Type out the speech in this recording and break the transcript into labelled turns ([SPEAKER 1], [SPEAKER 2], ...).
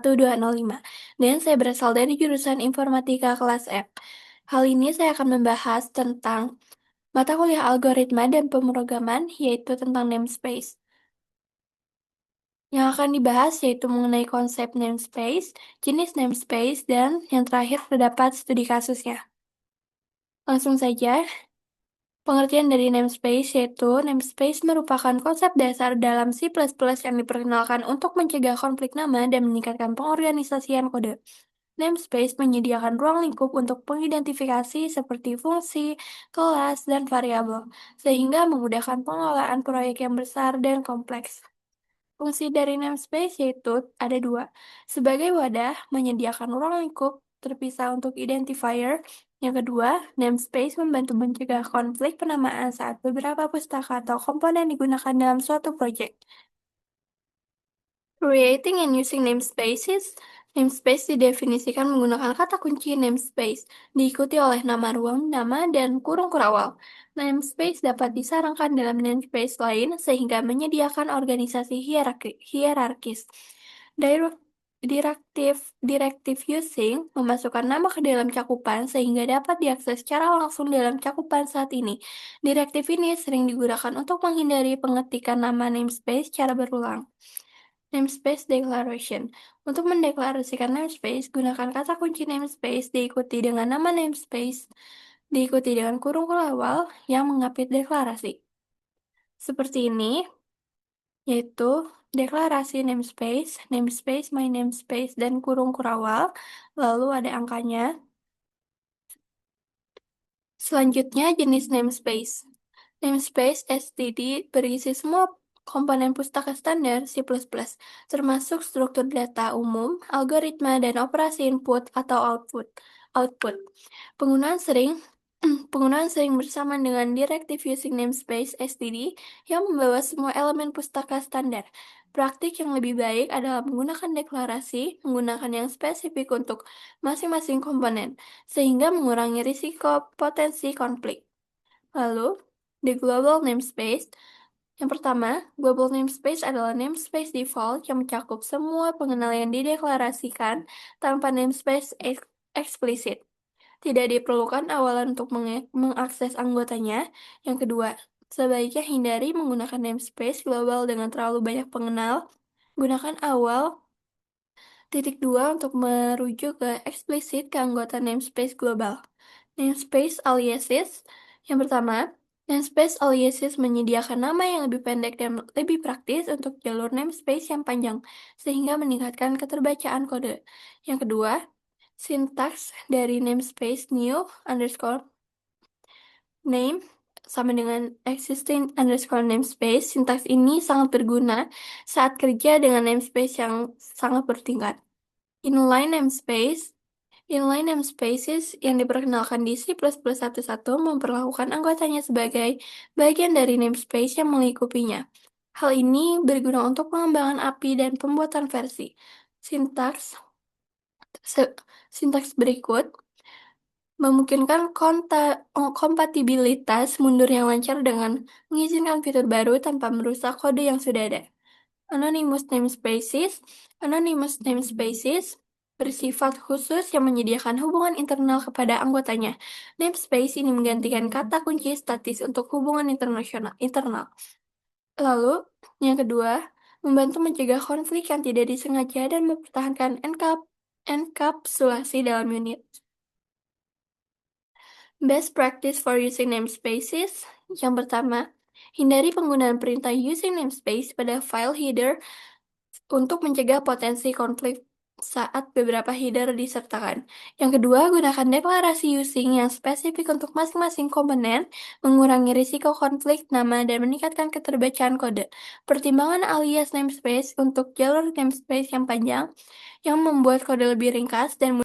[SPEAKER 1] 1205, dan saya berasal dari jurusan Informatika kelas F. Hal ini saya akan membahas tentang mata kuliah algoritma dan pemrograman, yaitu tentang namespace. Yang akan dibahas yaitu mengenai konsep namespace, jenis namespace, dan yang terakhir terdapat studi kasusnya. Langsung saja, pengertian dari namespace yaitu namespace merupakan konsep dasar dalam C++ yang diperkenalkan untuk mencegah konflik nama dan meningkatkan pengorganisasian kode. Namespace menyediakan ruang lingkup untuk pengidentifikasi seperti fungsi, kelas, dan variabel, sehingga memudahkan pengelolaan proyek yang besar dan kompleks. Fungsi dari namespace yaitu ada dua. Sebagai wadah, menyediakan ruang lingkup terpisah untuk identifier. Yang kedua, namespace membantu mencegah konflik penamaan saat beberapa pustaka atau komponen digunakan dalam suatu proyek. Creating and using namespaces. Namespace didefinisikan menggunakan kata kunci namespace, diikuti oleh nama ruang, nama, dan kurung kurawal. Namespace dapat disarankan dalam namespace lain sehingga menyediakan organisasi hierarkis. Directive using memasukkan nama ke dalam cakupan sehingga dapat diakses secara langsung dalam cakupan saat ini. Directive ini sering digunakan untuk menghindari pengetikan nama namespace secara berulang. Namespace Declaration. Untuk mendeklarasikan namespace, gunakan kata kunci namespace diikuti dengan nama namespace, diikuti dengan kurung awal yang mengapit deklarasi. Seperti ini, yaitu deklarasi namespace, namespace my namespace, dan kurung kurawal, lalu ada angkanya. Selanjutnya, jenis namespace. Namespace STD berisi semua komponen pustaka standar C++, termasuk struktur data umum, algoritma, dan operasi input atau output. Penggunaan sering Penggunaan sering bersamaan dengan Directive Using Namespace (STD) yang membawa semua elemen pustaka standar. Praktik yang lebih baik adalah menggunakan deklarasi, menggunakan yang spesifik untuk masing-masing komponen, sehingga mengurangi risiko potensi konflik. Lalu, the global namespace. Yang pertama, global namespace adalah namespace default yang mencakup semua pengenal yang dideklarasikan tanpa namespace eksplisit. Tidak diperlukan awalan untuk mengakses anggotanya. Yang kedua, sebaiknya hindari menggunakan namespace global dengan terlalu banyak pengenal. Gunakan awal titik dua untuk merujuk ke eksplisit ke anggota namespace global. Namespace aliases. Yang pertama, namespace aliases menyediakan nama yang lebih pendek dan lebih praktis untuk jalur namespace yang panjang, sehingga meningkatkan keterbacaan kode. Yang kedua, sintaks dari namespace new underscore name sama dengan existing underscore namespace. Sintaks ini sangat berguna saat kerja dengan namespace yang sangat bertingkat. Inline namespaces yang diperkenalkan di C++ 1.1 memperlakukan anggotanya sebagai bagian dari namespace yang melingkupinya. Hal ini berguna untuk pengembangan API dan pembuatan versi. Sintaks berikut memungkinkan kompatibilitas mundur yang lancar dengan mengizinkan fitur baru tanpa merusak kode yang sudah ada. Anonymous namespaces bersifat khusus yang menyediakan hubungan internal kepada anggotanya. Namespace ini menggantikan kata kunci statis untuk hubungan internal. Lalu, yang kedua, membantu mencegah konflik yang tidak disengaja dan mempertahankan enkapsulasi dalam unit. Best practice for using namespaces. Yang pertama, hindari penggunaan perintah using namespace pada file header untuk mencegah potensi konflik saat beberapa header disertakan. Yang kedua, gunakan deklarasi using yang spesifik untuk masing-masing komponen, mengurangi risiko konflik nama dan meningkatkan keterbacaan kode. Pertimbangan alias namespace untuk jalur namespace yang panjang, yang membuat kode lebih ringkas dan